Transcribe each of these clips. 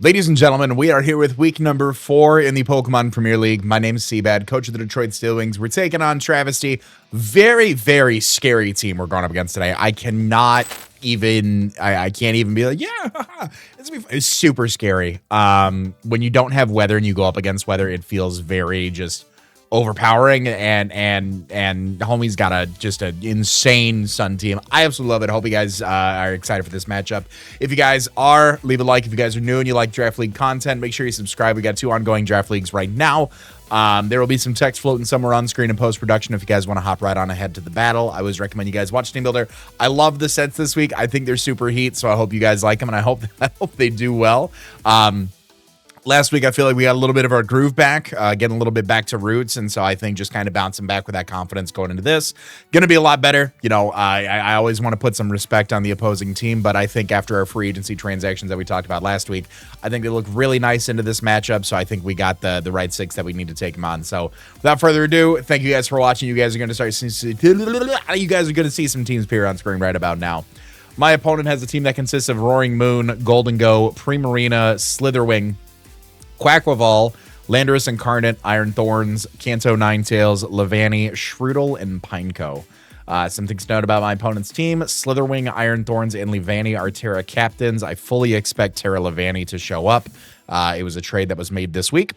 Ladies and gentlemen, we are here with week number 4 in the Pokemon Premier League. My name is CBAD, coach of the Detroit Steelwings. We're taking on Travesty. Very, very scary team we're going up against today. I can't even be like, yeah, it's super scary. When you don't have weather and you go up against weather, it feels very just overpowering, and homie's got an insane Sun team. I absolutely love it. I hope you guys are excited for this matchup. If you guys are, leave a like. If you guys are new and you like Draft League content, make sure you subscribe. We got 2 ongoing Draft Leagues right now. There will be some text floating somewhere on screen in post-production if you guys want to hop right on ahead to the battle. I always recommend you guys watch Teambuilder. I love the sets this week. I think they're super heat, so I hope you guys like them, and I hope they do well. Last week, I feel like we got a little bit of our groove back, getting a little bit back to roots, and so I think just kind of bouncing back with that confidence going into this, going to be a lot better. You know, I always want to put some respect on the opposing team, but I think after our free agency transactions that we talked about last week, I think they look really nice into this matchup, so I think we got the right 6 that we need to take them on. So without further ado, thank you guys for watching. You guys are going to see some teams appear on screen right about now. My opponent has a team that consists of Roaring Moon, Golden Go, Primarina, Slitherwing, Quaquaval, Landorus Incarnate, Iron Thorns, Kanto Ninetales, Levani, Shroodle, and Pineco. Some things to note about my opponent's team: Slitherwing, Iron Thorns, and Levani are Terra captains. I fully expect Terra Levani to show up. It was a trade that was made this week.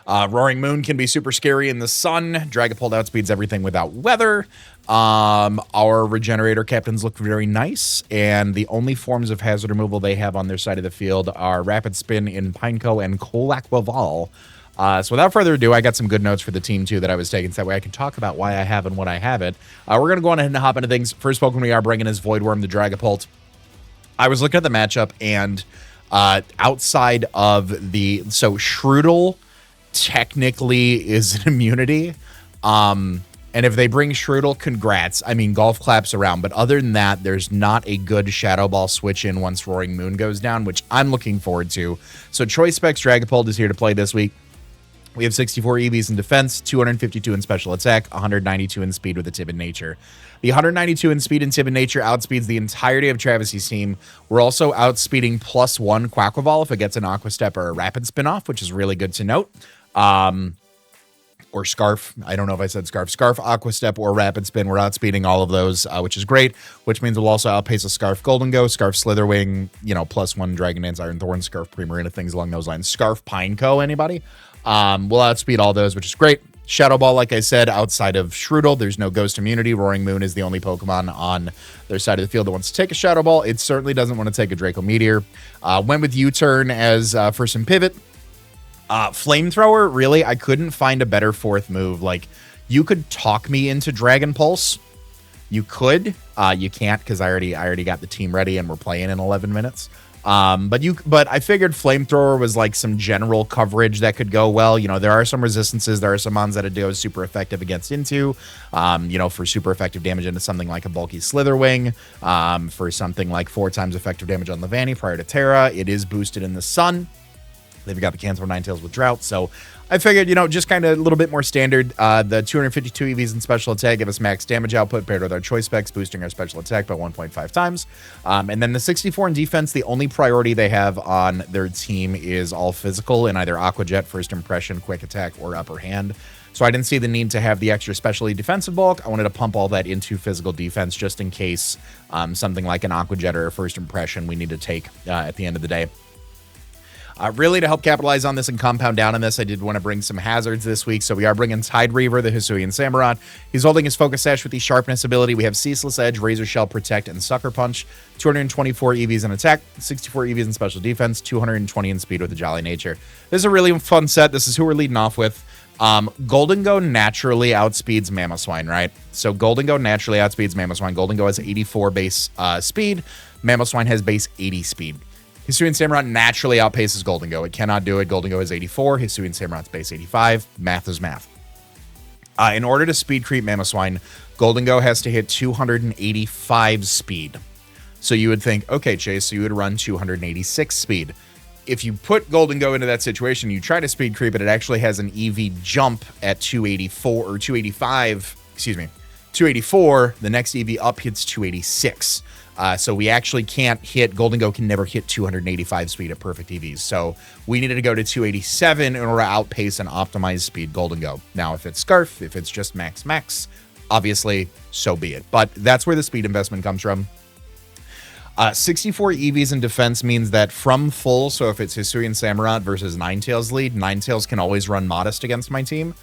Roaring Moon can be super scary in the sun. Dragapult outspeeds everything without weather. Our Regenerator captains look very nice, and the only forms of hazard removal they have on their side of the field are Rapid Spin in Pineco and Quaquaval. So without further ado, I got some good notes for the team, too, that I was taking, so that way I can talk about why I have and what I haven't. We're going to go on ahead and hop into things. First Pokemon we are bringing is Voidworm, the Dragapult. I was looking at the matchup, and outside of the... So Shroodle technically is an immunity. And if they bring Shroodle, congrats. I mean, golf claps around. But other than that, there's not a good Shadow Ball switch in once Roaring Moon goes down, which I'm looking forward to. So Choice Specs Dragapult is here to play this week. We have 64 EVs in defense, 252 in special attack, 192 in speed with a Timid Nature. The 192 in speed and Timid Nature outspeeds the entirety of Travisty's team. We're also outspeeding +1 Quaquaval if it gets an Aqua Step or a Rapid Spin-off, which is really good to note. Or Scarf. I don't know if I said Scarf. Scarf, Aqua Step, or Rapid Spin. We're outspeeding all of those, which is great, which means we'll also outpace a Scarf Golden Go, Scarf Slitherwing, +1 Dragon Dance, Iron Thorn, Scarf Primarina, things along those lines. Scarf Pineco, anybody? We'll outspeed all those, which is great. Shadow Ball, like I said, outside of Shroodle, there's no Ghost Immunity. Roaring Moon is the only Pokemon on their side of the field that wants to take a Shadow Ball. It certainly doesn't want to take a Draco Meteor. Went with U-Turn as for some pivot. Flamethrower, really, I couldn't find a better 4th move. Like, you could talk me into Dragon Pulse. You could. You can't, because I already got the team ready and we're playing in 11 minutes. But I figured Flamethrower was like some general coverage that could go well. You know, there are some resistances. There are some mons that it goes super effective against into. For super effective damage into something like a bulky Slitherwing. For something like 4 times effective damage on Levani prior to Terra. It is boosted in the sun. They've got the Kanto Ninetales with Drought, so I figured, just kind of a little bit more standard. The 252 EVs in special attack give us max damage output paired with our choice specs, boosting our special attack by 1.5 times. And then the 64 in defense, the only priority they have on their team is all physical in either Aqua Jet, First Impression, Quick Attack, or Upper Hand. So I didn't see the need to have the extra specially defensive bulk. I wanted to pump all that into physical defense just in case something like an Aqua Jet or a First Impression we need to take at the end of the day. Really, to help capitalize on this and compound down on this, I did want to bring some hazards this week. So we are bringing Tide Reaver, the Hisuian Samurott. He's holding his Focus Sash with the Sharpness ability. We have Ceaseless Edge, Razor Shell, Protect, and Sucker Punch. 224 EVs in attack, 64 EVs in special defense, 220 in speed with a Jolly Nature. This is a really fun set. This is who we're leading off with. Golden Go naturally outspeeds Mamoswine, right? So Golden Go naturally outspeeds Mamoswine. Golden Go has 84 base speed. Mamoswine has base 80 speed. Hisuian Samurott naturally outpaces Golden Go. It cannot do it. Golden Go is 84. Hisuian Samurott's base 85. Math is math. In order to speed creep Mamoswine, Golden Go has to hit 285 speed. So you would think, okay, Chase, so you would run 286 speed. If you put Golden Go into that situation, you try to speed creep it, it actually has an EV jump at 284 or 285, 284. The next EV up hits 286. So we actually can't hit, Golden Go can never hit 285 speed at perfect EVs. So we needed to go to 287 in order to outpace and optimize speed Golden Go. Now, if it's Scarf, if it's just max, obviously, so be it. But that's where the speed investment comes from. 64 EVs in defense means that from full, so if it's Hisuian Samurott versus Ninetales lead, Ninetales can always run Modest against my team.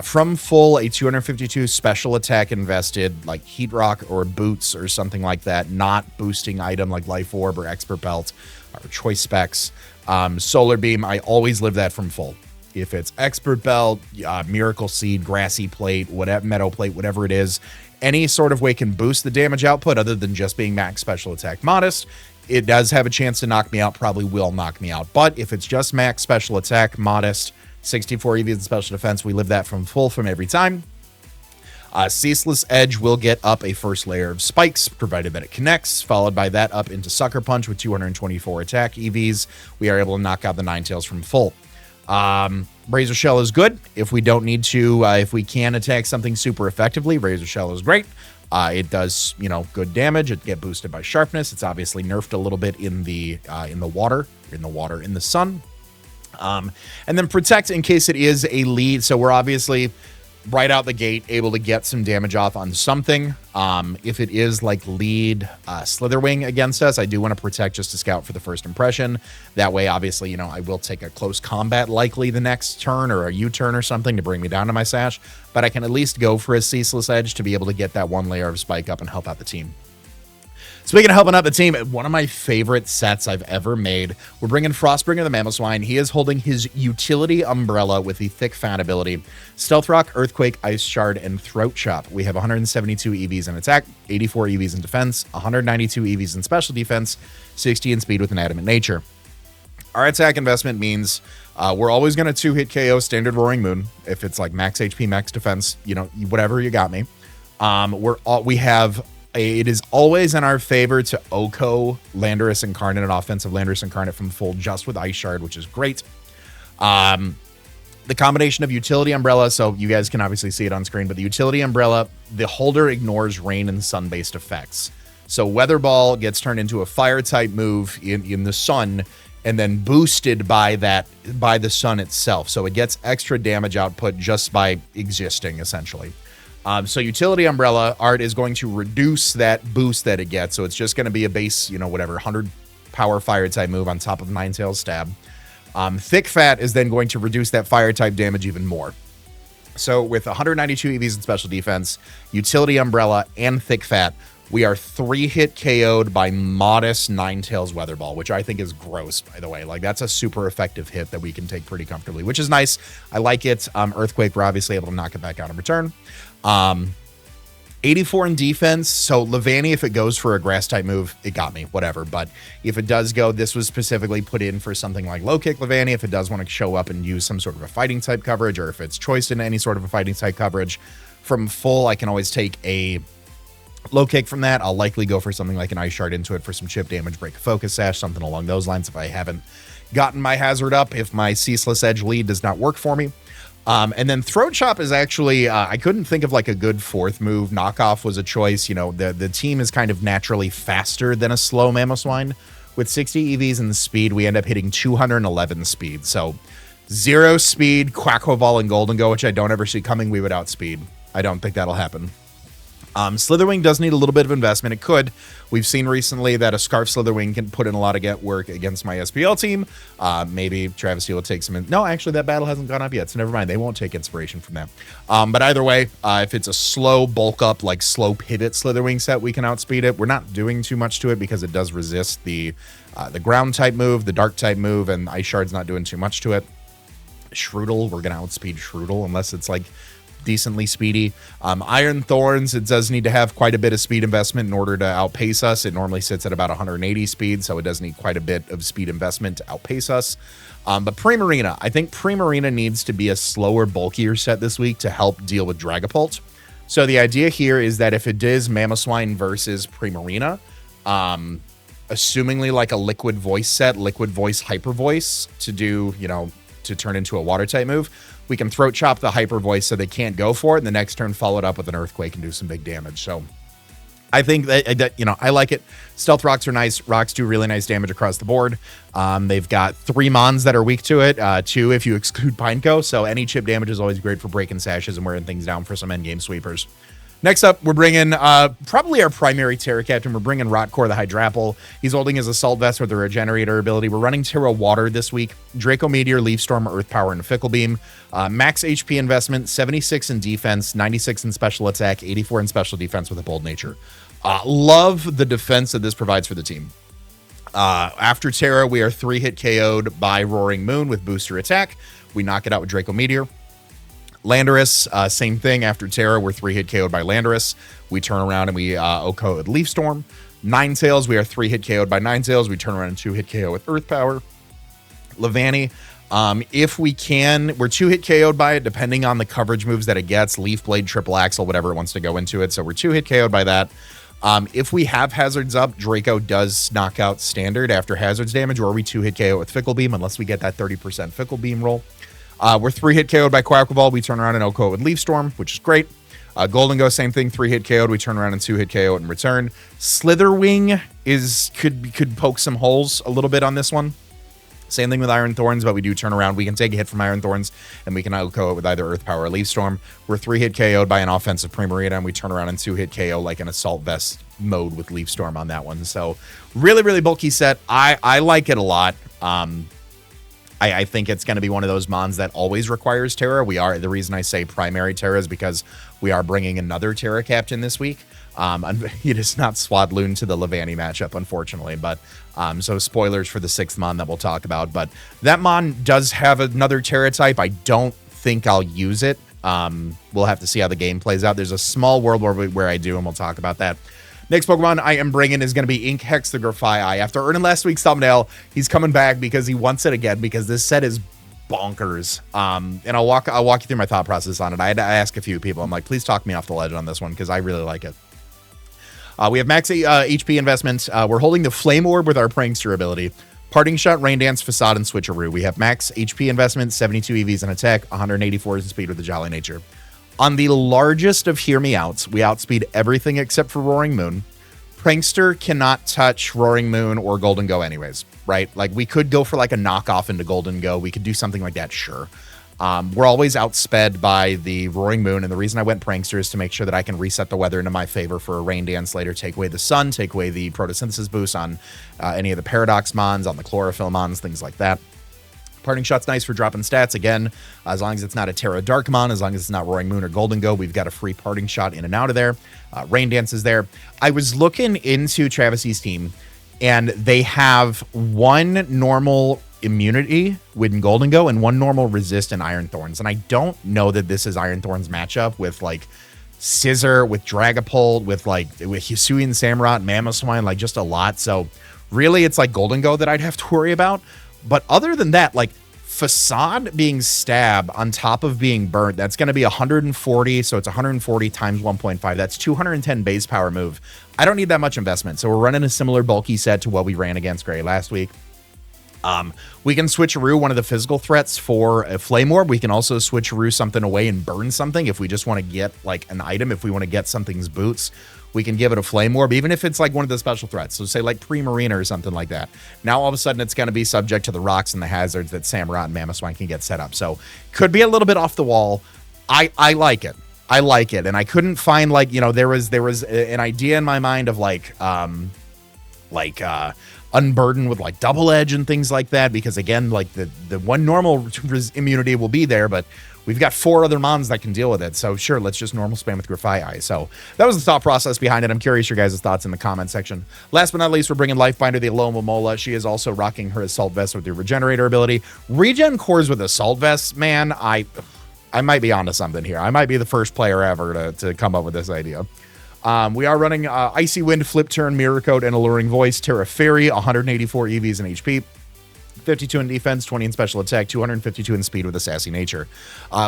From full, a 252 special attack invested, like Heat Rock or Boots or something like that, not boosting item like Life Orb or Expert Belt or Choice Specs. Solar Beam, I always live that from full. If it's Expert Belt, Miracle Seed, Grassy Plate, whatever, Meadow Plate, whatever it is, any sort of way can boost the damage output other than just being max special attack Modest. It does have a chance to knock me out, probably will knock me out. But if it's just max special attack, Modest, 64 EVs in special defense, we live that from full from every time. Ceaseless Edge will get up a first layer of spikes, provided that it connects, followed by that up into Sucker Punch with 224 attack EVs. We are able to knock out the Ninetales from full. Razor Shell is good. If we don't need to, if we can attack something super effectively, Razor Shell is great. It does, good damage. It get boosted by sharpness. It's obviously nerfed a little bit in the water, in the sun. And then Protect in case it is a lead. So we're obviously right out the gate able to get some damage off on something. If it is like lead Slitherwing against us, I do want to Protect just to scout for the first impression. That way, obviously, I will take a close combat likely the next turn or a U-turn or something to bring me down to my sash. But I can at least go for a Ceaseless Edge to be able to get that one layer of spike up and help out the team. Speaking of helping out the team, one of my favorite sets I've ever made, we're bringing Frostbringer the Mamoswine. He is holding his Utility Umbrella with the Thick Fat ability. Stealth Rock, Earthquake, Ice Shard, and Throat Chop. We have 172 EVs in attack, 84 EVs in defense, 192 EVs in special defense, 60 in speed with an Adamant Nature. Our attack investment means we're always going to two-hit KO Standard Roaring Moon. If it's like max HP, max defense, whatever, you got me. It is always in our favor to OHKO Landorus Incarnate, an offensive Landorus Incarnate from full just with Ice Shard, which is great. The combination of Utility Umbrella, so you guys can obviously see it on screen, but the Utility Umbrella, the holder ignores rain and sun-based effects. So Weather Ball gets turned into a fire-type move in the sun and then boosted by the sun itself. So it gets extra damage output just by existing, essentially. So Utility Umbrella art is going to reduce that boost that it gets. So it's just going to be a base, 100 power fire type move on top of Ninetales Stab. Thick Fat is then going to reduce that fire type damage even more. So with 192 EVs in special defense, Utility Umbrella, and Thick Fat, we are 3-hit KO'd by Modest Ninetales Weather Ball, which I think is gross, by the way. Like, that's a super effective hit that we can take pretty comfortably, which is nice. I like it. Earthquake, we're obviously able to knock it back out in return. 84 in defense. So Levani, if it goes for a grass type move, it got me, whatever. But if it does go, this was specifically put in for something like low kick Levani. If it does want to show up and use some sort of a fighting type coverage, or if it's choiced in any sort of a fighting type coverage from full, I can always take a low kick from that. I'll likely go for something like an Ice Shard into it for some chip damage, break a focus sash, something along those lines if I haven't gotten my hazard up, if my Ceaseless Edge lead does not work for me. And then Throat Chop is actually, I couldn't think of like a good fourth move. Knockoff was a choice. The team is kind of naturally faster than a slow Mamoswine. With 60 EVs in speed, we end up hitting 211 speed. So 0 speed, Quackhoval and Golden Go, which I don't ever see coming, we would outspeed. I don't think that'll happen. Slitherwing does need a little bit of investment. It could. We've seen recently that a Scarf Slitherwing can put in a lot of work against my SPL team. Maybe Travesty will take some... No, actually, that battle hasn't gone up yet, so never mind. They won't take inspiration from that. But either way, if it's a slow bulk up, like slow pivot Slitherwing set, we can outspeed it. We're not doing too much to it because it does resist the ground type move, the dark type move, and Ice Shard's not doing too much to it. Shroodle, we're going to outspeed Shroodle unless it's like decently speedy. Iron Thorns, it does need to have quite a bit of speed investment in order to outpace us. It normally sits at about 180 speed, so it does need quite a bit of speed investment to outpace us. But Primarina, I think Primarina needs to be a slower, bulkier set this week to help deal with Dragapult. So the idea here is that if it is Mamoswine versus Primarina, assumingly like a Liquid Voice set, Liquid Voice Hyper Voice to do, to turn into a water type move, we can Throat Chop the Hyper Voice so they can't go for it, and the next turn follow it up with an Earthquake and do some big damage. So I think that, you know, I like it. Stealth rocks are nice. Rocks do really nice damage across the board. They've got 3 mons that are weak to it, 2 if you exclude Pineco. So any chip damage is always great for breaking sashes and wearing things down for some endgame sweepers. Next up, we're bringing probably our primary Terra Captain. We're bringing Rotcore the Hydrapple. He's holding his Assault Vest with the Regenerator ability. We're running Terra Water this week. Draco Meteor, Leaf Storm, Earth Power, and Fickle Beam. Max HP investment, 76 in defense, 96 in special attack, 84 in special defense with a Bold Nature. Love the defense that this provides for the team. After Terra, we are 3-hit KO'd by Roaring Moon with booster attack. We knock it out with Draco Meteor. Landorus, same thing. After Terra, we're 3-hit KO'd by Landorus. We turn around and we OHKO with Leaf Storm. Ninetales, we are 3-hit KO'd by Ninetales. We turn around and 2-hit KO with Earth Power. Levani, if we can, we're 2-hit KO'd by it, depending on the coverage moves that it gets. Leaf Blade, Triple Axle, whatever it wants to go into it. So we're 2-hit KO'd by that. If we have hazards up, Draco does knock out standard after hazards damage, or we 2-hit KO with Fickle Beam, unless we get that 30% Fickle Beam roll. We're 3-hit KO'd by Quackleval. We turn around and OHKO with Leaf Storm, which is great. Golden Go, same thing, 3-hit KO'd. We turn around and 2-hit KO in return. Slitherwing could poke some holes a little bit on this one. Same thing with Iron Thorns, but we do turn around. We can take a hit from Iron Thorns, and we can OHKO it with either Earth Power or Leaf Storm. We're 3-hit KO'd by an offensive Primarina, and we turn around and 2-hit KO like an Assault Vest mode with Leaf Storm on that one. So really, really bulky set. I like it a lot. I think it's going to be one of those mons that always requires Terra. The reason I say primary Terra is because we are bringing another Terra Captain this week. It is not Swadloon to the Levani matchup, unfortunately, but so spoilers for the 6th mon that we'll talk about. But that mon does have another Terra type. I don't think I'll use it. We'll have to see how the game plays out. There's a small world where I do, and we'll talk about that. Next Pokemon I am bringing is going to be Ink Hex the Grafai. After earning last week's thumbnail, he's coming back because he wants it again because this set is bonkers. And I'll walk you through my thought process on it. I had to ask a few people. I'm like, please talk me off the ledge on this one because I really like it. We have max HP investment. We're holding the Flame Orb with our Prankster ability. Parting Shot, Rain Dance, Facade, and Switcheroo. We have max HP investment, 72 EVs in attack, 184 in speed with the Jolly Nature. On the largest of Hear Me Outs, we outspeed everything except for Roaring Moon. Prankster cannot touch Roaring Moon or Golden Go anyways, right? Like, we could go for like a knockoff into Golden Go. We could do something like that, sure. We're always outsped by the Roaring Moon, and the reason I went Prankster is to make sure that I can reset the weather into my favor for a Rain Dance later, take away the sun, take away the photosynthesis boost on any of the Paradox Mons, on the Chlorophyll Mons, things like that. Parting Shot's nice for dropping stats. Again, as long as it's not a Terra Darkmon, as long as it's not Roaring Moon or Golden Go, we've got a free Parting Shot in and out of there. Rain Dance is there. I was looking into Travis's team, and they have 1 normal immunity with Golden Go and 1 normal resist in Iron Thorns. And I don't know that this is Iron Thorns matchup with like Scissor, with Dragapult, with Hisuian Samurott, Mamoswine, like just a lot. So really it's like Golden Go that I'd have to worry about. But other than that, like Facade being Stab on top of being Burnt, that's going to be 140. So it's 140 times 1.5. That's 210 base power move. I don't need that much investment. So we're running a similar bulky set to what we ran against Gray last week. We can switcheroo one of the physical threats for a Flame Orb. We can also switcheroo something away and burn something if we just want to get like an item. If we want to get something's boots, we can give it a Flame Orb, even if it's like one of the special threats. So say like Primarina or something like that. Now all of a sudden it's going to be subject to the rocks and the hazards that Samurott and Mamoswine can get set up. So could be a little bit off the wall. I like it. I like it. And I couldn't find like, you know, there was an idea in my mind of Unburden with like Double Edge and things like that, because again, like the 1 normal immunity will be there, but we've got 4 other mons that can deal with it. So sure, let's just normal spam with Grafai. So that was the thought process behind it. I'm curious your guys' thoughts in the comment section. Last but not least, we're bringing Lifebinder, the Aloma Mola. She is also rocking her Assault Vest with the Regenerator ability. Regen cores with Assault Vest, man, I might be onto something here. I might be the first player ever to come up with this idea. We are running Icy Wind, Flip Turn, Mirror Coat, and Alluring Voice. Terra Fairy, 184 EVs in HP. 52 in defense, 20 in special attack, 252 in speed with a sassy nature.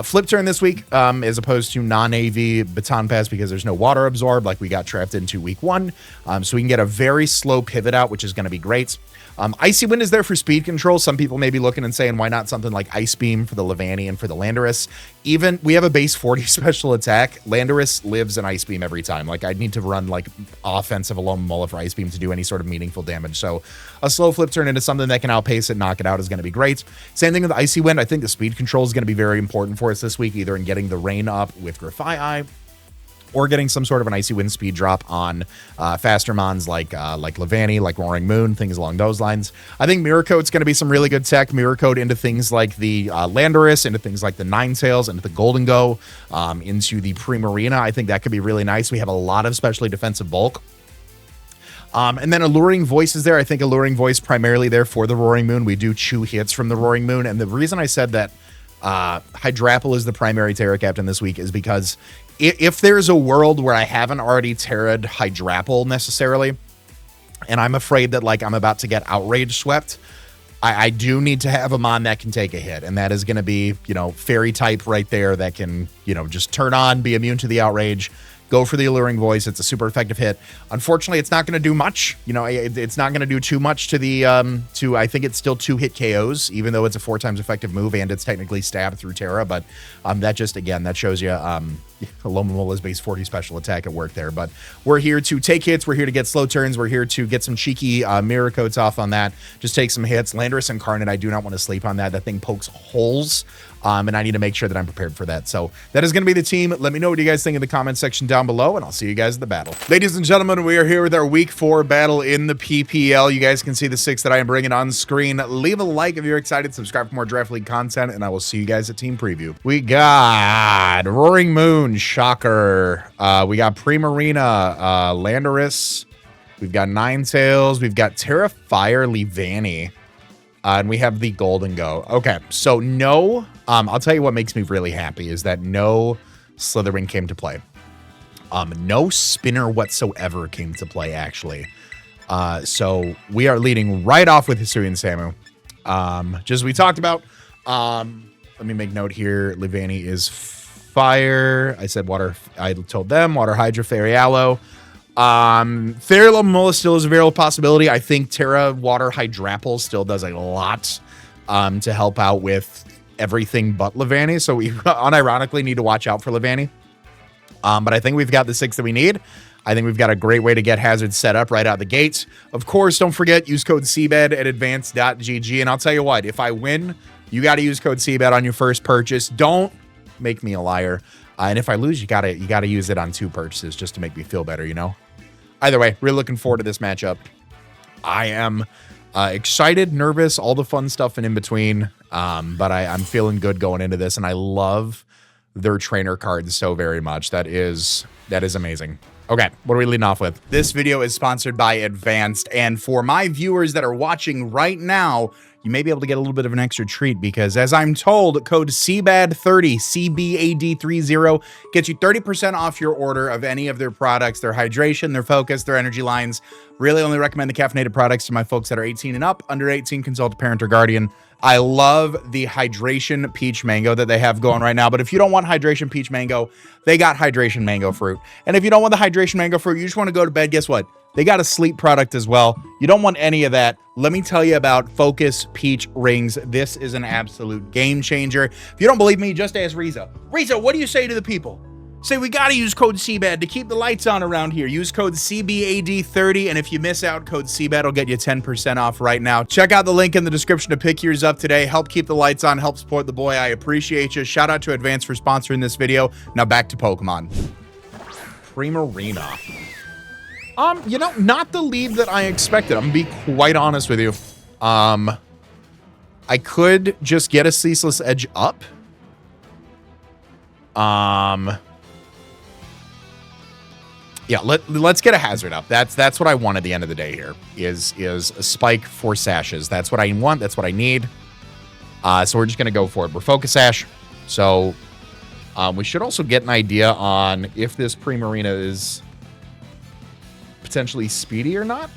Flip Turn this week, as opposed to non-AV Baton Pass, because there's no water absorb like we got trapped into week 1. So we can get a very slow pivot out, which is going to be great. Icy Wind is there for speed control. Some people may be looking and saying, why not something like Ice Beam for the Levani and for the Landorus? even we have a base 40 special attack. Landorus lives an Ice Beam every time. Like, I'd need to run like offensive Alomomola for Ice Beam to do any sort of meaningful damage. So a slow flip turn into something that can outpace it, knock it out is going to be great. Same thing with the Icy Wind. I think the speed control is going to be very important for us this week, either in getting the rain up with Grafai or getting some sort of an Icy Wind speed drop on faster mons like Levani, like Roaring Moon, things along those lines. I think Mirror Coat's going to be some really good tech. Mirror Coat into things like the Landorus, into things like the Ninetales, into the Golden Go, into the Primarina. I think that could be really nice. We have a lot of specially defensive bulk. And then Alluring Voice is there. I think Alluring Voice primarily there for the Roaring Moon. We do chew hits from the Roaring Moon. And the reason I said that Hydrapple is the primary Terra Captain this week is because if there's a world where I haven't already Terra'd Hydrapple necessarily, and I'm afraid that like I'm about to get outrage swept, I do need to have a mon that can take a hit, and that is going to be, you know, fairy type right there that can, you know, just turn on, be immune to the outrage. Go for the Alluring Voice. It's a super effective hit. Unfortunately, it's not going to do much. You know, it's not going to do too much to the, I think it's still 2-hit KOs, even though it's a 4 times effective move and it's technically stabbed through Terra. But that just, again, that shows you Alomomola's base 40 special attack at work there. But we're here to take hits. We're here to get slow turns. We're here to get some cheeky mirror coats off on that. Just take some hits. Landorus Incarnate, I do not want to sleep on that. That thing pokes holes. And I need to make sure that I'm prepared for that. So that is going to be the team. Let me know what you guys think in the comment section down below, and I'll see you guys at the battle. Ladies and gentlemen, we are here with our week 4 battle in the PPL. You guys can see the 6 that I am bringing on screen. Leave a like if you're excited. Subscribe for more Draft League content, and I will see you guys at team preview. We got Roaring Moon, Shocker. We got Primarina, Landorus. We've got Ninetales. We've got Terrifier, Levani. And we have the Golden Go. Okay, so no, I'll tell you what makes me really happy is that no Slithering came to play. No Spinner whatsoever came to play, actually. So we are leading right off with Hisuian Samu. Just as we talked about. Let me make note here. Levani is fire. I said water. I told them water, Hydra, Fairy Aloe. Fairy Alomomola still is a real possibility. I think Terra Water Hydrapple still does a lot to help out with everything but Levani. So we unironically need to watch out for Levani. But I think we've got the 6 that we need. I think we've got a great way to get hazards set up right out the gate. Of course, don't forget, use code CBAD at advanced.gg. And I'll tell you what, if I win, you got to use code CBAD on your first purchase. Don't make me a liar. And if I lose, you gotta use it on 2 purchases just to make me feel better, you know? Either way, really looking forward to this matchup. I am excited, nervous, all the fun stuff and in between. But I'm feeling good going into this, and I love their trainer cards so very much. That is amazing. Okay, what are we leading off with? This video is sponsored by Advanced, and for my viewers that are watching right now, you may be able to get a little bit of an extra treat because, as I'm told, code CBAD30, CBAD30, gets you 30% off your order of any of their products, their hydration, their focus, their energy lines. Really only recommend the caffeinated products to my folks that are 18 and up. Under 18, consult a parent or guardian. I love the Hydration Peach Mango that they have going right now. But if you don't want Hydration Peach Mango, they got Hydration Mango Fruit. And if you don't want the Hydration Mango Fruit, you just want to go to bed, guess what? They got a sleep product as well. You don't want any of that. Let me tell you about Focus Peach Rings. This is an absolute game changer. If you don't believe me, just ask Riza. Riza, what do you say to the people? Say we got to use code CBAD to keep the lights on around here. Use code CBAD30, and if you miss out, code CBAD will get you 10% off right now. Check out the link in the description to pick yours up today. Help keep the lights on. Help support the boy. I appreciate you. Shout out to Advance for sponsoring this video. Now back to Pokemon. Primarina. You know, not the lead that I expected. I'm gonna be quite honest with you. I could just get a Ceaseless Edge up. Yeah, let's get a hazard up. That's what I want at the end of the day here, is a spike for sashes. That's what I want. That's what I need. So we're just going to go for it. We're Focus Sash. So we should also get an idea on if this Primarina is potentially speedy or not.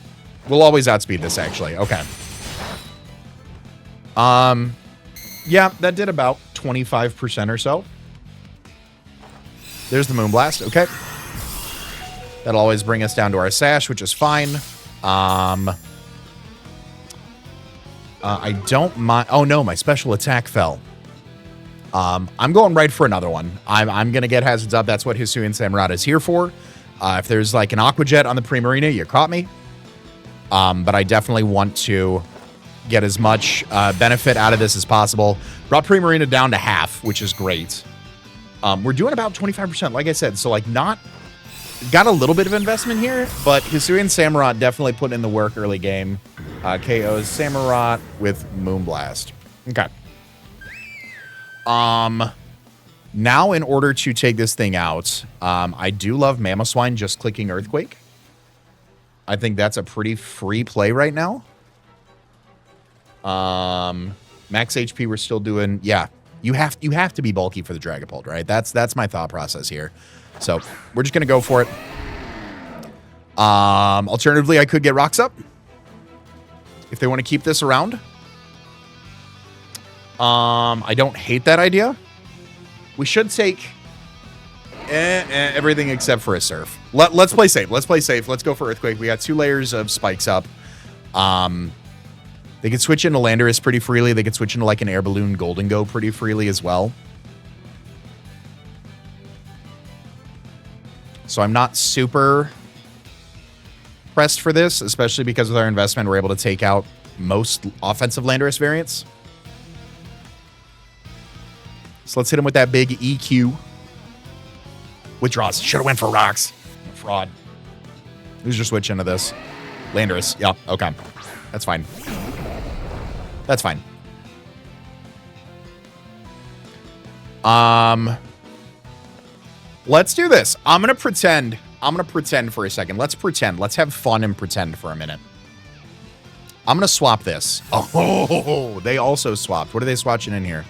We'll always outspeed this, actually. Okay. Yeah, that did about 25% or so. There's the Moonblast. Okay. That'll always bring us down to our Sash, which is fine. I don't mind. Oh, no, my special attack fell. I'm going right for another one. I'm going to get Hazards Up. That's what Hisuian Samurott is here for. If there's like an Aqua Jet on the Primarina, you caught me. But I definitely want to get as much benefit out of this as possible. Brought Primarina down to half, which is great. We're doing about 25%, like I said. So, like, not... Got a little bit of investment here, but Hisuian Samurott definitely put in the work early game. KO's Samurott with Moonblast. Okay. Now, in order to take this thing out, I do love Mamoswine just clicking Earthquake. I think that's a pretty free play right now. Max HP, we're still doing... Yeah, you have to be bulky for the Dragapult, right? That's my thought process here. So, we're just going to go for it. Alternatively, I could get Rocks Up. If they want to keep this around. I don't hate that idea. We should take everything except for a Surf. Let's play safe. Let's play safe. Let's go for Earthquake. We got 2 layers of Spikes up. They can switch into Landorus pretty freely. They can switch into like an Air Balloon Golden Go pretty freely as well. So I'm not super pressed for this, especially because with our investment, we're able to take out most offensive Landorus variants. So let's hit him with that big EQ. Withdraws. Should have went for Rocks. Fraud. Who's just switch into this? Landorus. Yeah, okay. That's fine. That's fine. Let's do this. I'm going to pretend for a second. Let's pretend. Let's have fun and pretend for a minute. I'm going to swap this. Oh, they also swapped. What are they swatching in here?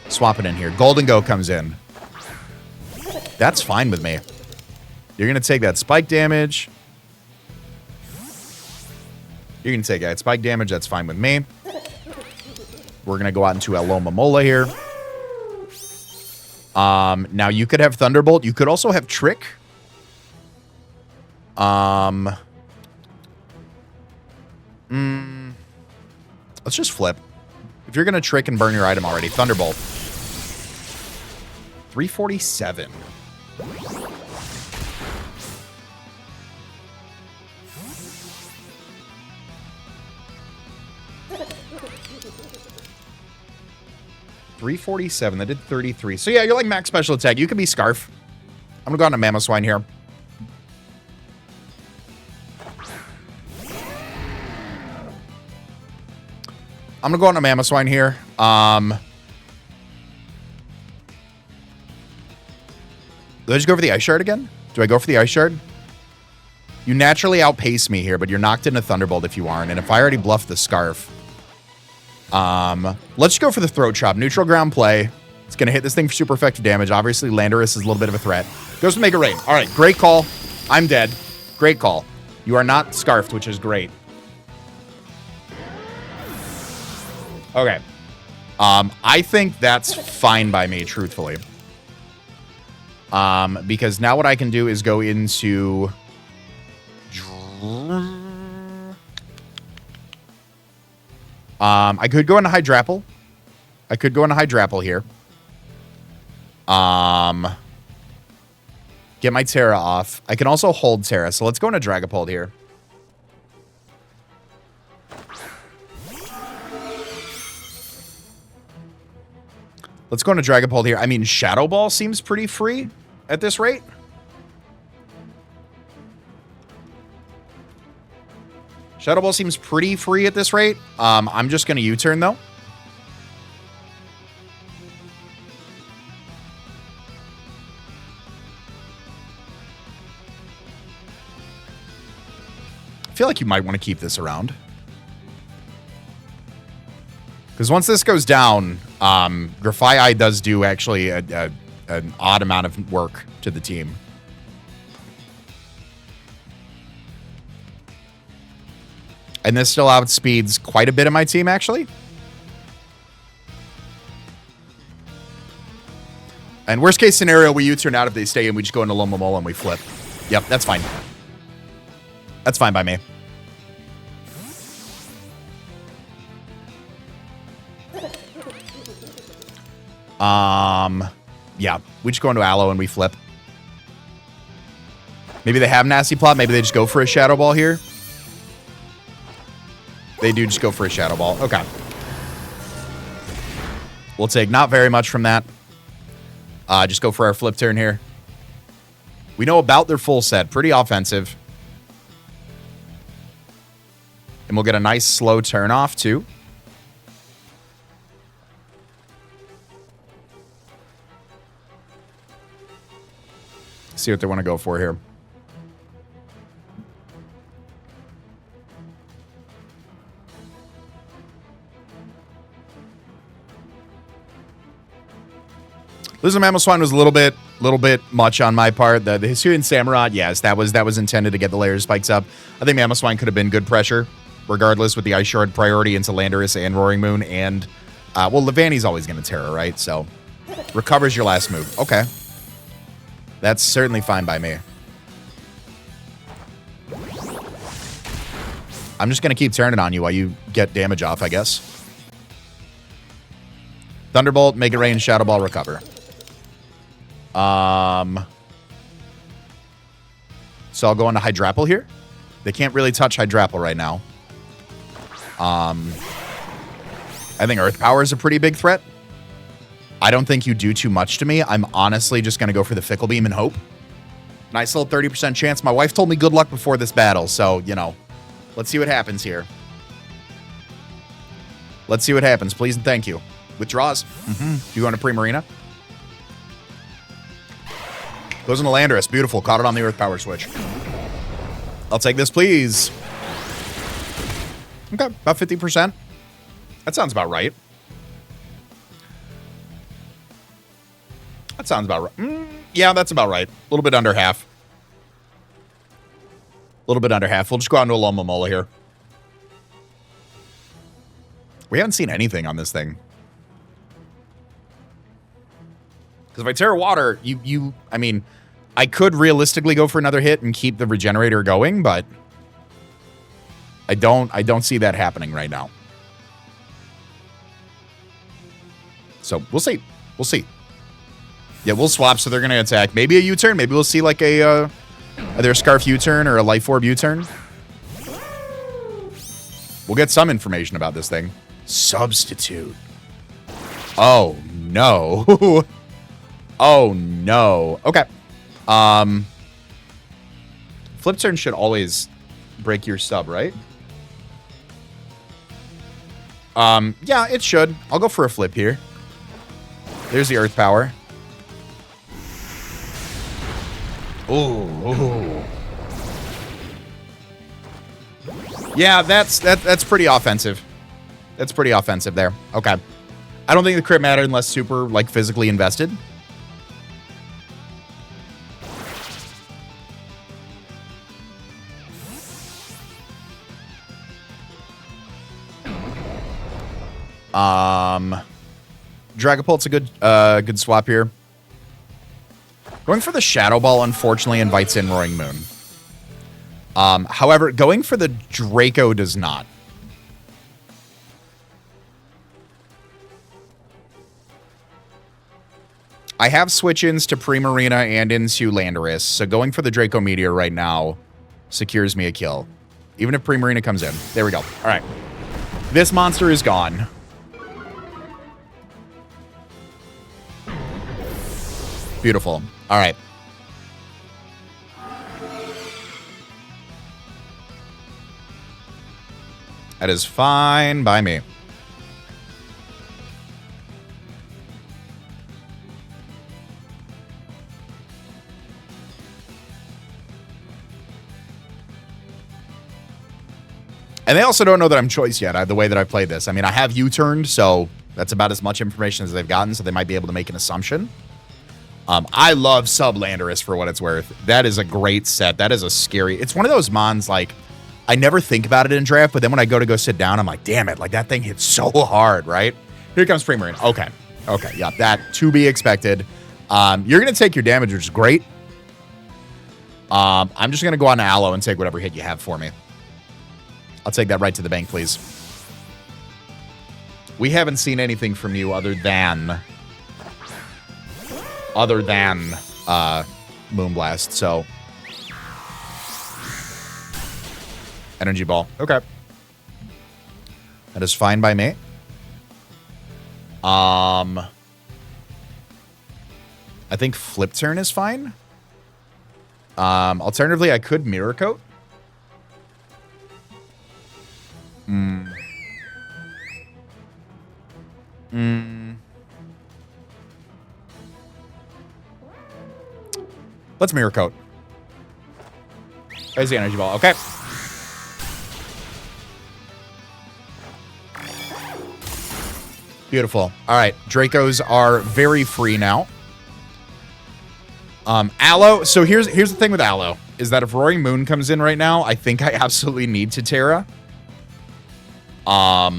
Swapping in here. Golden Go comes in. That's fine with me. You're going to take that spike damage. You're going to take that spike damage. That's fine with me. We're going to go out into Alomomola here. Now you could have Thunderbolt. You could also have Trick. Let's just flip. If you're going to Trick and burn your item already, Thunderbolt. 347. $347. That did 33. So yeah, you're like max special attack. You could be Scarf. I'm gonna go on to Mamoswine here. I'm gonna go on to Mamoswine here. Do I just go for the Ice Shard again? Do I go for the Ice Shard? You naturally outpace me here, but you're knocked into Thunderbolt if you aren't. And if I already bluffed the Scarf, let's go for the Throat Chop. Neutral ground play. It's going to hit this thing for super effective damage. Obviously, Landorus is a little bit of a threat. Goes to Mega Rain. All right, great call. I'm dead. Great call. You are not Scarfed, which is great. Okay. I think that's fine by me, truthfully. Because now what I can do is go into... I could go into Hydrapple. I could go into Hydrapple here. Get my Terra off. I can also hold Terra, so let's go into Dragapult here. Let's go into Dragapult here. I mean, Shadow Ball seems pretty free at this rate. Shadow Ball seems pretty free at this rate. I'm just going to U-turn, though. I feel like you might want to keep this around. Because once this goes down, Grafai does do actually an odd amount of work to the team. And this still outspeeds quite a bit of my team, actually. And worst case scenario, we U-turn out if they stay and we just go into Lomomola and we flip. Yep, that's fine. That's fine by me. Yeah, we just go into Aloe and we flip. Maybe they have Nasty Plot. Maybe they just go for a Shadow Ball here. They do just go for a Shadow Ball. Okay. We'll take not very much from that. Just go for our flip turn here. We know about their full set. Pretty offensive. And we'll get a nice slow turn off, too. See what they want to go for here. Lizard Mamoswine was a little bit much on my part. The Hisuian Samurott, yes, that was intended to get the layer spikes up. I think Mamoswine could have been good pressure, regardless, with the Ice Shard priority into Landorus and Roaring Moon. And, well, Levani's always going to Terra, right? So, recovers your last move. Okay. That's certainly fine by me. I'm just going to keep turning on you while you get damage off, I guess. Thunderbolt, Make It Rain, Shadow Ball, recover. So I'll go into Hydrapple here. They can't really touch Hydrapple right now. I think Earth Power is a pretty big threat. I don't think you do too much to me. I'm honestly just going to go for the Fickle Beam and hope. Nice little 30% chance. My wife told me good luck before this battle, so, you know, let's see what happens here. Let's see what happens. Please and thank you. Withdraws. Do you want to Primarina? Goes into Landorus. Beautiful. Caught it on the Earth Power switch. I'll take this, please. Okay, about 50%. That sounds about right. That sounds about right. Yeah, that's about right. A little bit under half. A little bit under half. We'll just go on to a Lomomola here. We haven't seen anything on this thing. Because if I Terra Water, I mean, I could realistically go for another hit and keep the Regenerator going, but I don't see that happening right now. So we'll see. We'll see. Yeah, we'll swap, so they're going to attack. Maybe a U-turn. Maybe we'll see like a either a Scarf U-turn or a Life Orb U-turn. We'll get some information about this thing. Substitute. Oh, no. Oh, no. Okay. Flip turn should always break your sub, right? Yeah, it should. I'll go for a flip here. There's the Earth Power. Ooh. Yeah, that's pretty offensive. That's pretty offensive there. Okay. I don't think the crit mattered unless super, like, physically invested. Dragapult's a good swap here. Going for the Shadow Ball, unfortunately, invites in Roaring Moon. However, going for the Draco does not. I have switch-ins to Primarina and into Landorus, so going for the Draco Meteor right now secures me a kill. Even if Primarina comes in. There we go. All right. This monster is gone. Beautiful. All right. That is fine by me. And they also don't know that I'm choice yet, the way that I played this. I mean, I have U-turned, so that's about as much information as they've gotten, so they might be able to make an assumption. I love Sub Landorus for what it's worth. That is a great set. That is a scary... It's one of those mons, like, I never think about it in draft, but then when I go sit down, I'm like, damn it, like, that thing hits so hard, right? Here comes Primarina. Okay. Okay, yeah, that to be expected. You're going to take your damage, which is great. I'm just going to go on to Aloe and take whatever hit you have for me. I'll take that right to the bank, please. We haven't seen anything from you other than other than Moonblast. So Energy Ball. Okay. That is fine by me. I think Flip Turn is fine. Alternatively, I could Mirror Coat. Let's Mirror Coat. There's the Energy Ball. Okay. Beautiful. All right. Dracos are very free now. Aloe. So here's the thing with Aloe is that if Roaring Moon comes in right now, I think I absolutely need to Terra. I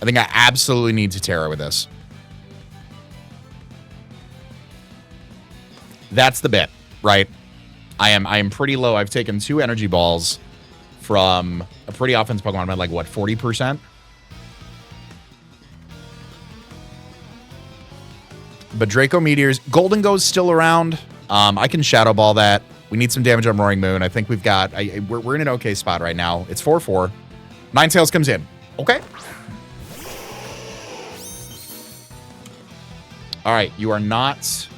think I absolutely need to Terra with this. That's the bit, right? I am pretty low. I've taken 2 energy balls from a pretty offensive Pokemon. I'm at like what, 40%? But Draco Meteors, Golden Go's still around. I can Shadow Ball that. We need some damage on Roaring Moon. I think we've got. We're in an okay spot right now. It's 4-4. Ninetales comes in. Okay. All right. You are not.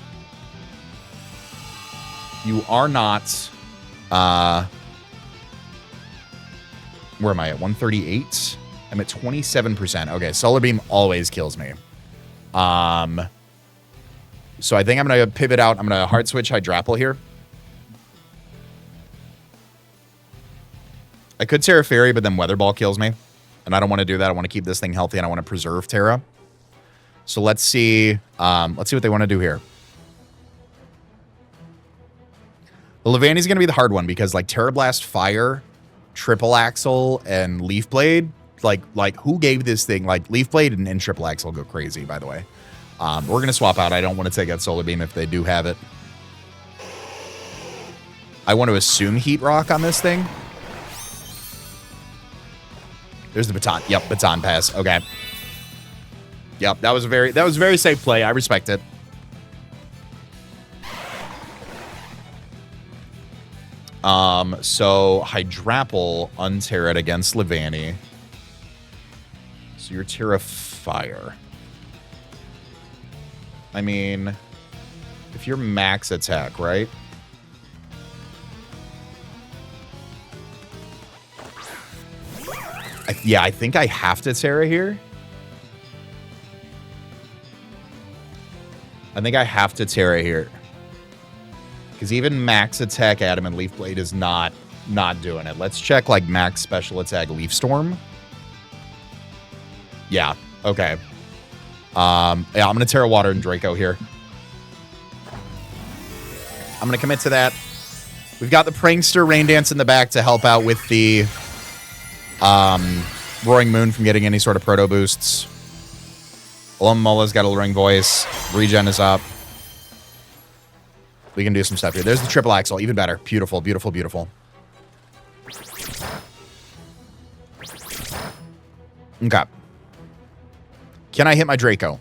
Where am I at? 138. I'm at 27%. Okay. Solar Beam always kills me. So I think I'm going to pivot out. I'm going to hard switch Hydrapple here. I could Terra Fairy, but then Weather Ball kills me. And I don't want to do that. I want to keep this thing healthy, and I want to preserve Terra. So let's see what they want to do here. The Leavanny's going to be the hard one because, like, Terra Blast, Fire, Triple Axle, and Leaf Blade, like who gave this thing? Like, Leaf Blade and Triple Axle go crazy, by the way. We're going to swap out. I don't want to take out Solar Beam if they do have it. I want to assume Heat Rock on this thing. There's the Baton. Yep, Baton Pass. Okay. Yep, that was a very safe play. I respect it. So Hydrapple untear it against Leavanny. So you're Terra Fire. I mean, if you're max attack, right? I think I have to Terra here. I think I have to Terra here. Because even max attack Adamant Leaf Blade is not doing it. Let's check, like, max special attack Leaf Storm. Yeah, okay. Yeah, I'm going to Terra Water and Draco here. I'm going to commit to that. We've got the Prankster Rain Dance in the back to help out with the Roaring Moon from getting any sort of Proto boosts. Alomomolla's got a Luring Voice. Regen is up. We can do some stuff here. There's the Triple Axle. Even better. Beautiful, beautiful, beautiful. Okay. Can I hit my Draco?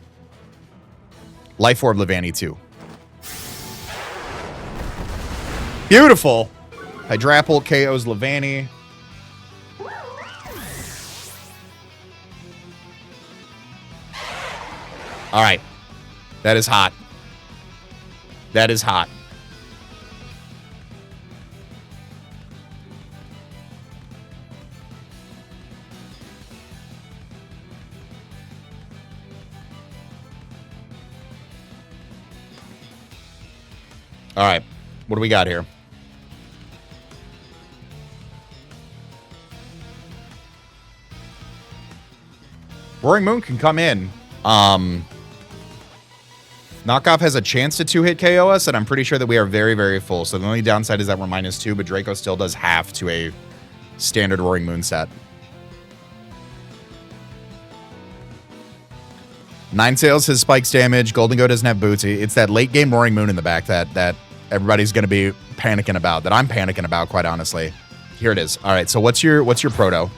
Life Orb Leavanny 2. Beautiful. Hydrapple KO's Leavanny. All right. That is hot. That is hot. All right. What do we got here? Roaring Moon can come in. Knockoff has a chance to 2-hit KO us, and I'm pretty sure that we are very, very full. So the only downside is that we're -2, but Draco still does half to a standard Roaring Moon set. Ninetales has spikes damage. Golden Go doesn't have boots. It's that late game Roaring Moon in the back that everybody's going to be panicking about, that I'm panicking about, quite honestly. Here it is. All right, so what's your Proto?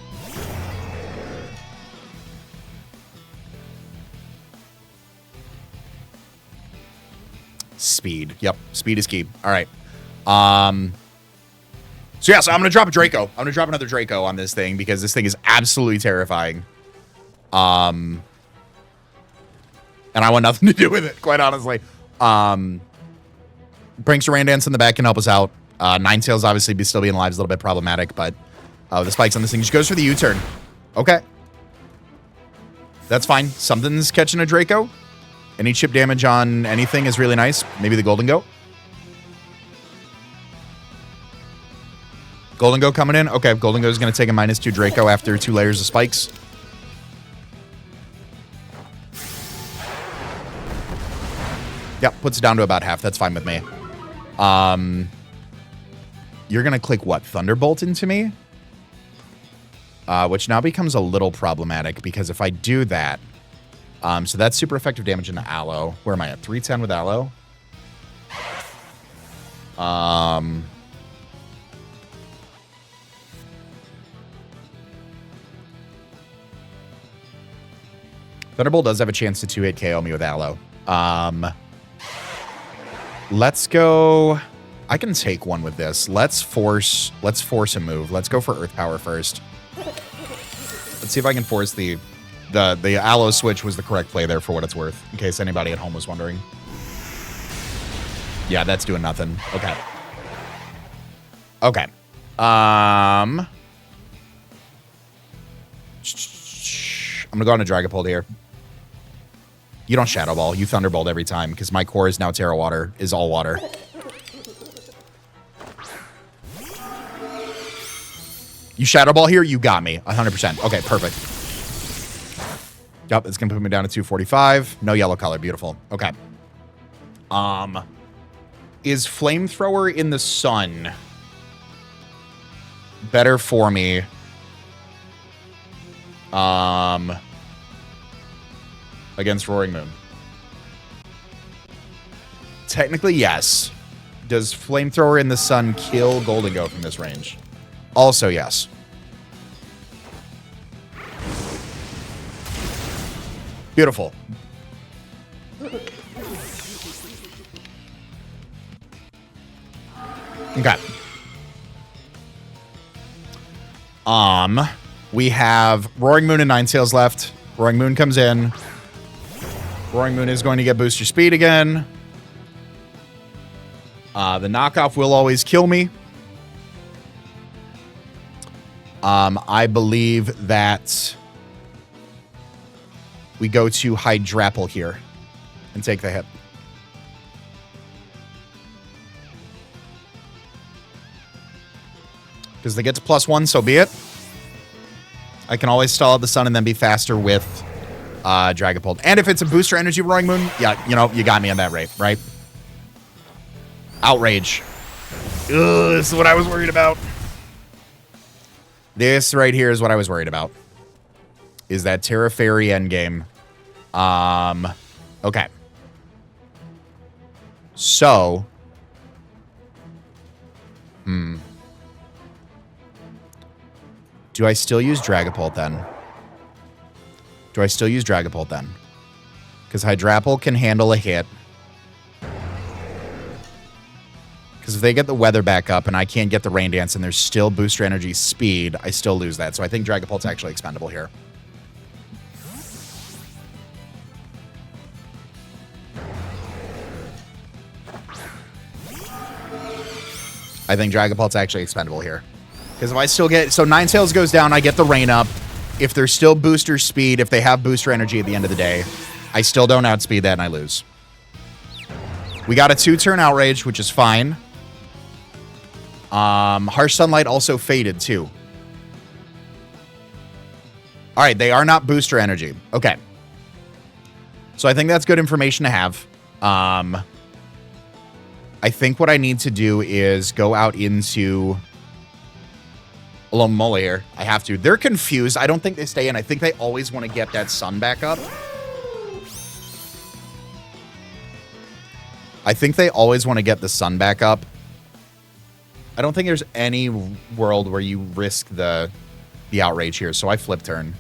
Speed. Yep, speed is key. All right. So yeah, so I'm gonna drop a Draco. I'm gonna drop another Draco on this thing because this thing is absolutely terrifying. And I want nothing to do with it, quite honestly. Brinks Rain Dance in the back can help us out. Ninetales obviously still being alive is a little bit problematic, but the spikes on this thing just goes for the U-turn. Okay. That's fine. Something's catching a Draco. Any chip damage on anything is really nice. Maybe the Golden Goat. Golden Goat coming in. Okay, Golden Goat is going to take a -2 Draco after 2 layers of spikes. Yep, puts it down to about half. That's fine with me. You're going to click what? Thunderbolt into me? Which now becomes a little problematic because if I do that... so that's super effective damage into Aloe. Where am I at? 310 with Aloe? Thunderbolt does have a chance to 2-hit KO me with Aloe. Let's go... I can take one with this. Let's force a move. Let's go for Earth Power first. Let's see if I can force the Aloe switch was the correct play there for what it's worth, in case anybody at home was wondering. Yeah, that's doing nothing. Okay. Okay. I'm gonna go on a Dragapult here. You don't Shadow Ball. You Thunderbolt every time, because my core is now Terra Water, is all water. You Shadow Ball here? You got me. 100%. Okay, perfect. Yep, it's going to put me down to 245. No yellow color. Beautiful. Okay. Is Flamethrower in the Sun better for me? Against Roaring Moon? Technically, yes. Does Flamethrower in the Sun kill Golden Goat from this range? Also, yes. Beautiful. Okay. We have Roaring Moon and Ninetales left. Roaring Moon comes in. Roaring Moon is going to get booster speed again. The knockoff will always kill me. I believe that we go to Hydrapple here and take the hit. Because they get to +1, so be it. I can always stall out the sun and then be faster with Dragapult. And if it's a booster energy Roaring Moon, yeah, you know, you got me on that rate, right? Outrage. Ugh, this is what I was worried about. This right here is what I was worried about. Is that Terra Fairy endgame. Okay. So. Do I still use Dragapult then? Because Hydrapple can handle a hit. Because if they get the weather back up and I can't get the Rain Dance and there's still booster energy speed, I still lose that. So I think Dragapult's actually expendable here. Because if I still get... So Ninetales goes down, I get the Rain up. If there's still booster speed, if they have booster energy at the end of the day, I still don't outspeed that and I lose. We got a 2-turn Outrage, which is fine. Harsh Sunlight also faded too. All right, they are not booster energy. Okay. So I think that's good information to have. I think what I need to do is go out into Alomola here. I have to. They're confused. I don't think they stay in. I think they always want to get that sun back up. I think they always want to get the sun back up. I don't think there's any world where you risk the Outrage here, so I flip turn.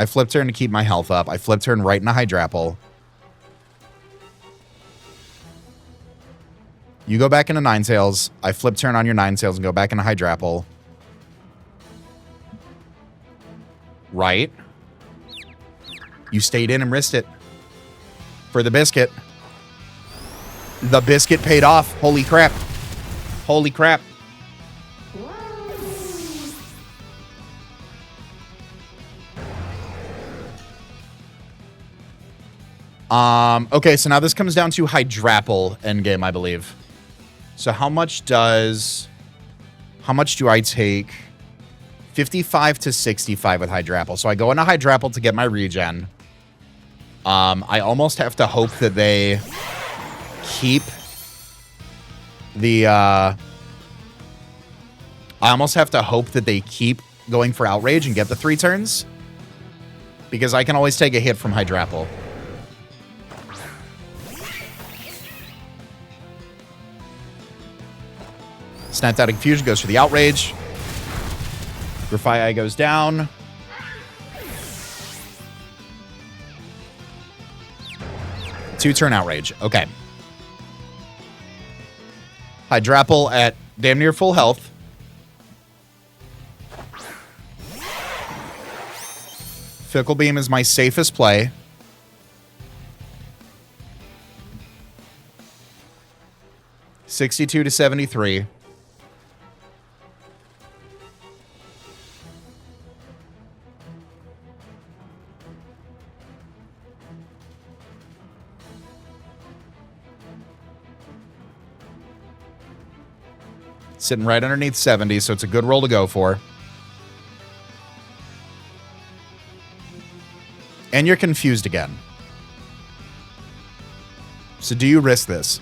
I flip turn to keep my health up. I flip turn right into Hydrapple. You go back into Ninetales. I flip turn on your Ninetales and go back into Hydrapple. Right. You stayed in and risked it. For the biscuit. The biscuit paid off. Holy crap. Holy crap. Okay, so now this comes down to Hydrapple endgame, I believe. So how much do I take? 55 to 65 with Hydrapple. So I go into Hydrapple to get my regen. I almost have to hope that they keep the, I almost have to hope that they keep going for Outrage and get the 3 turns. Because I can always take a hit from Hydrapple. Snapped out of Confusion, goes for the Outrage. Grafai goes down. Two-turn Outrage. Okay. Hydrapple at damn near full health. Fickle Beam is my safest play. $62 to $73. Sitting right underneath 70, so it's a good roll to go for. And you're confused again. So do you risk this?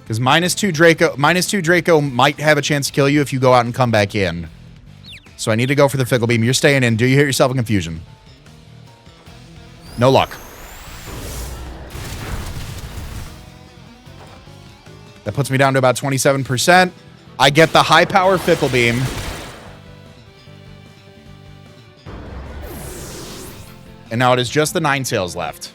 Because -2 Draco might have a chance to kill you if you go out and come back in. So I need to go for the Fickle Beam. You're staying in. Do you hit yourself in Confusion? No luck. That puts me down to about 27%. I get the high power Fickle Beam. And now it is just the Ninetales left.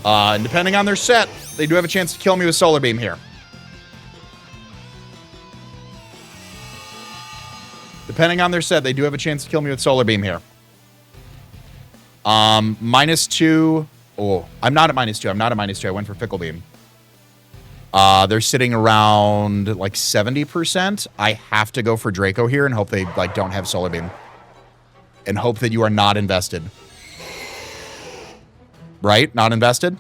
And depending on their set, they do have a chance to kill me with Solar Beam here. Depending on their set, they do have a chance to kill me with Solar Beam here. -2. Oh, I'm not at -2. I'm not at -2. I went for Fickle Beam. They're sitting around like 70%. I have to go for Draco here and hope they like don't have Solar Beam. And hope that you are not invested. Right? Not invested?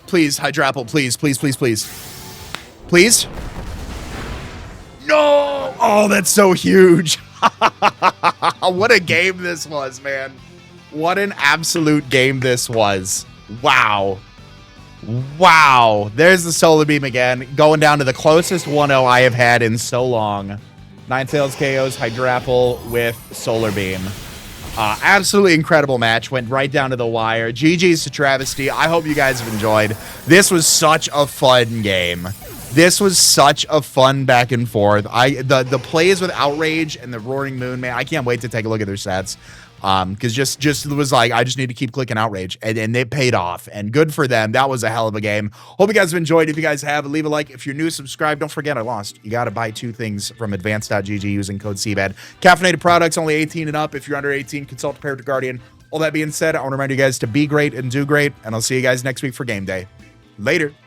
Please, Hydrapple, please, please, please, please. Please? No! Oh, that's so huge. What a game this was, man. What an absolute game this was. Wow. Wow. There's the Solar Beam again. Going down to the closest 1-0 I have had in so long. Ninetales KOs Hydrapple with Solar Beam. Absolutely incredible match. Went right down to the wire. GG's to Travesty. I hope you guys have enjoyed. This was such a fun game. This was such a fun back and forth. The plays with Outrage and the Roaring Moon, man, I can't wait to take a look at their sets. Because just was like, I just need to keep clicking Outrage, and they paid off, and good for them. That was a hell of a game. Hope you guys have enjoyed. If you guys have, leave a like. If you're new, subscribe. Don't forget, I lost. You got to buy 2 things from advanced.gg using code CBAD. Caffeinated products, only 18 and up. If you're under 18, consult a Parent Guardian. All that being said, I want to remind you guys to be great and do great, and I'll see you guys next week for game day. Later.